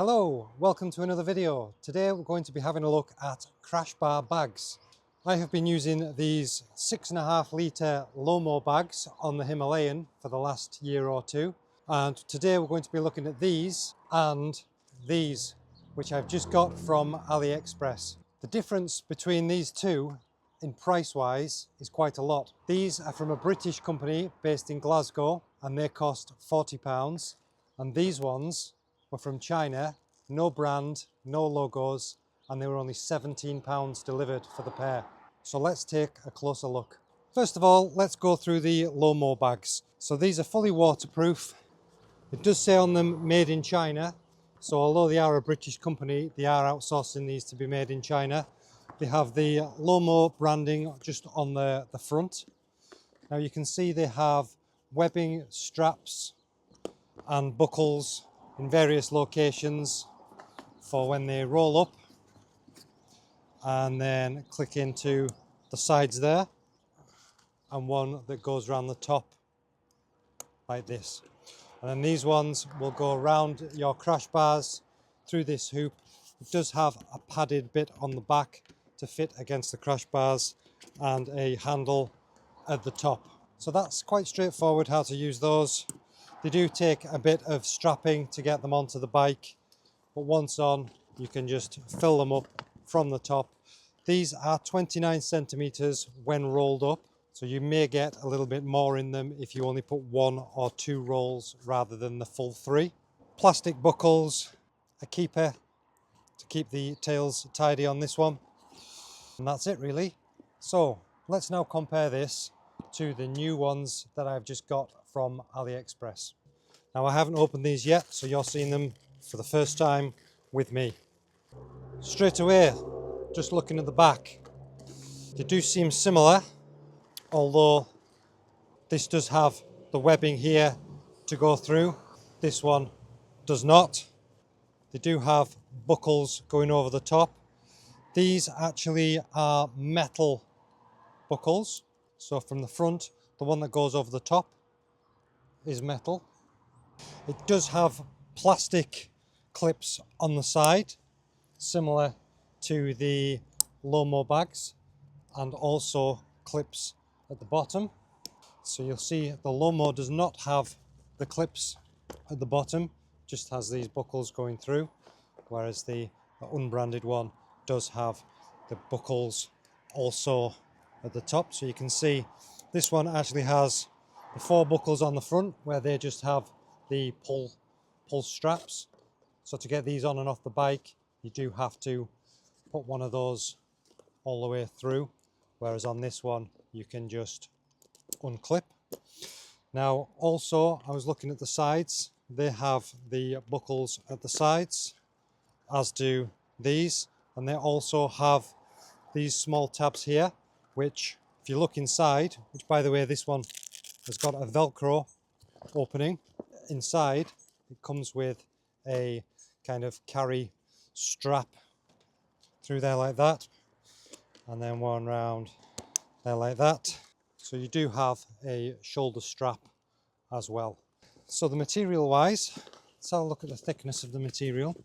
Hello, welcome to another video. Today we're going to be having a look at Crash Bar Bags. I have been using these 6.5 litre LOMO bags on the Himalayan for the last year or two. And today we're going to be looking at these and these, which I've just got from AliExpress. The difference between these two in price wise is quite a lot. These are from a British company based in Glasgow and they cost £40. And these ones were from China, no brand, no logos, and they were only £17 delivered for the pair. So let's take a closer look. First of all, let's go through the LOMO bags. So these are fully waterproof. It does say on them made in China. So although they are a British company, they are outsourcing these to be made in China. They have the LOMO branding just on the front. Now you can see they have webbing, straps and buckles in various locations for when they roll up and then click into the sides there, and one that goes around the top like this. And then these ones will go around your crash bars through this hoop. It does have a padded bit on the back to fit against the crash bars and a handle at the top. So that's quite straightforward how to use those. They do take a bit of strapping to get them onto the bike, but once on, you can just fill them up from the top. These are 29 centimeters when rolled up, so you may get a little bit more in them if you only put 1 or 2 rolls rather than the full 3. Plastic buckles, a keeper to keep the tails tidy on this one, and that's it really. So let's now compare this to the new ones that I've just got from AliExpress. Now I haven't opened these yet, so you're seeing them for the first time with me. Straight away, just looking at the back, they do seem similar, although this does have the webbing here to go through. This one does not. They do have buckles going over the top. These actually are metal buckles. So from the front, the one that goes over the top is metal. It does have plastic clips on the side, similar to the LOMO bags, and also clips at the bottom. So you'll see the LOMO does not have the clips at the bottom, just has these buckles going through, whereas the unbranded one does have the buckles also at the top. So you can see this one actually has the 4 buckles on the front where they just have the pull straps. So to get these on and off the bike, you do have to put one of those all the way through, whereas on this one you can just unclip. Now also, I was looking at the sides, they have the buckles at the sides, as do these, and they also have these small tabs here, which if you look inside, which by the way this one has got a Velcro opening inside, it comes with a kind of carry strap through there like that, and then one round there like that. So you do have a shoulder strap as well. So the material wise, let's have a look at the thickness of the material.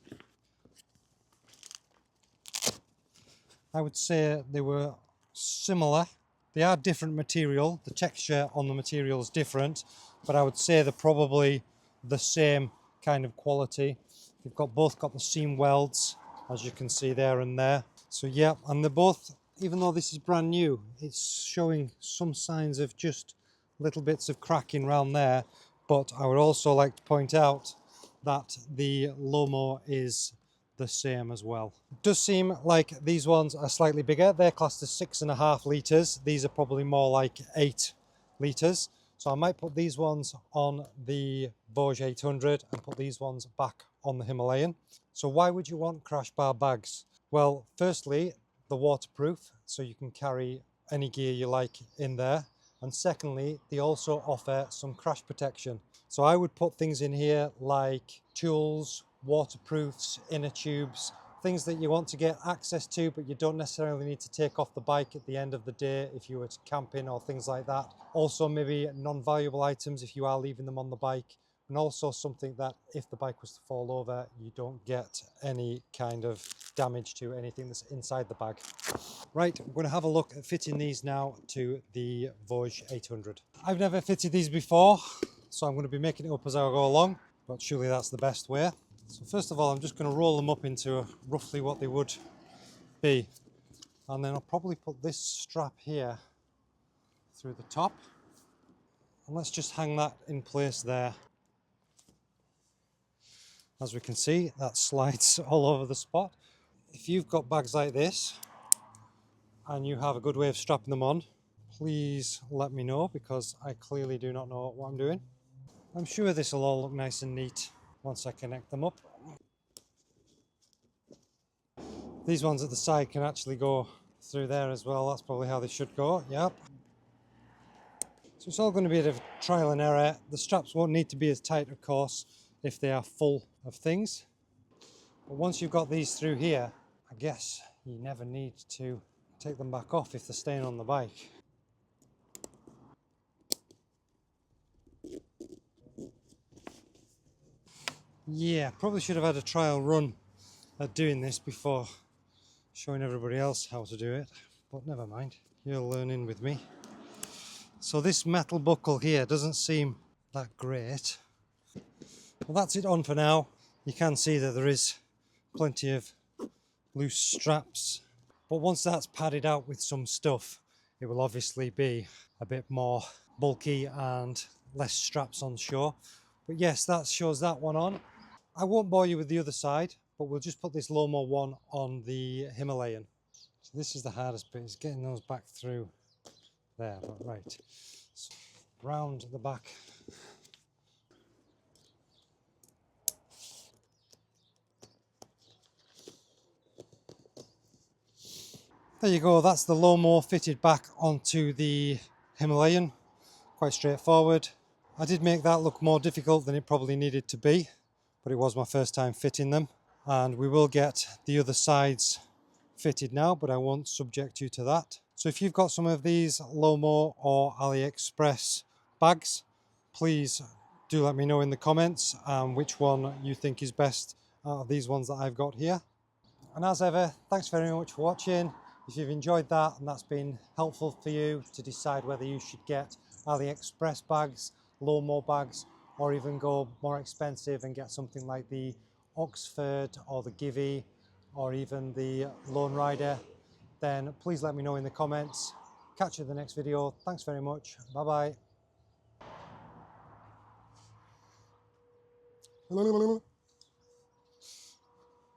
I would say they were similar. They are different material. The texture on the material is different, but I would say they're probably the same kind of quality. They've both got the seam welds, as you can see there and there. So yeah, and they're both, even though this is brand new, it's showing some signs of just little bits of cracking around there. But I would also like to point out that the LOMO is the same as well. It does seem like these ones are slightly bigger. They're classed as 6.5 litres. These are probably more like 8 litres. So I might put these ones on the Vosges 800 and put these ones back on the Himalayan. So why would you want Crash Bar bags? Well, firstly, they're waterproof, so you can carry any gear you like in there. And secondly, they also offer some crash protection. So I would put things in here like tools, waterproofs, inner tubes, things that you want to get access to, but you don't necessarily need to take off the bike at the end of the day if you were camping or things like that. Also maybe non-valuable items if you are leaving them on the bike, and also something that if the bike was to fall over, you don't get any kind of damage to anything that's inside the bag. Right, we're going to have a look at fitting these now to the Vosges 800. I've never fitted these before, so I'm going to be making it up as I go along, but surely that's the best way. So first of all, I'm just going to roll them up into roughly what they would be. And then I'll probably put this strap here through the top. And let's just hang that in place there. As we can see, that slides all over the spot. If you've got bags like this and you have a good way of strapping them on, please let me know, because I clearly do not know what I'm doing. I'm sure this will all look nice and neat once I connect them up. These ones at the side can actually go through there as well. That's probably how they should go. Yep. So it's all going to be a bit of trial and error. The straps won't need to be as tight, of course, if they are full of things. But once you've got these through here, I guess you never need to take them back off if they're staying on the bike. Yeah, probably should have had a trial run at doing this before showing everybody else how to do it, but never mind, you're learning with me. So this metal buckle here doesn't seem that great. Well, that's it on for now. You can see that there is plenty of loose straps, but once that's padded out with some stuff, it will obviously be a bit more bulky and less straps on show. But yes, that shows that one on. I won't bore you with the other side, but we'll just put this LOMO one on the Himalayan. So this is the hardest bit, is getting those back through there. But right, so round the back. There you go, that's the LOMO fitted back onto the Himalayan. Quite straightforward. I did make that look more difficult than it probably needed to be, but it was my first time fitting them. And we will get the other sides fitted now, but I won't subject you to that. So if you've got some of these LOMO or AliExpress bags, please do let me know in the comments which one you think is best out of these ones that I've got here. And as ever, thanks very much for watching. If you've enjoyed that and that's been helpful for you to decide whether you should get AliExpress bags, LOMO bags, or even go more expensive and get something like the Oxford or the Givey or even the Lone Rider, then please let me know in the comments. Catch you in the next video. Thanks very much. Bye bye.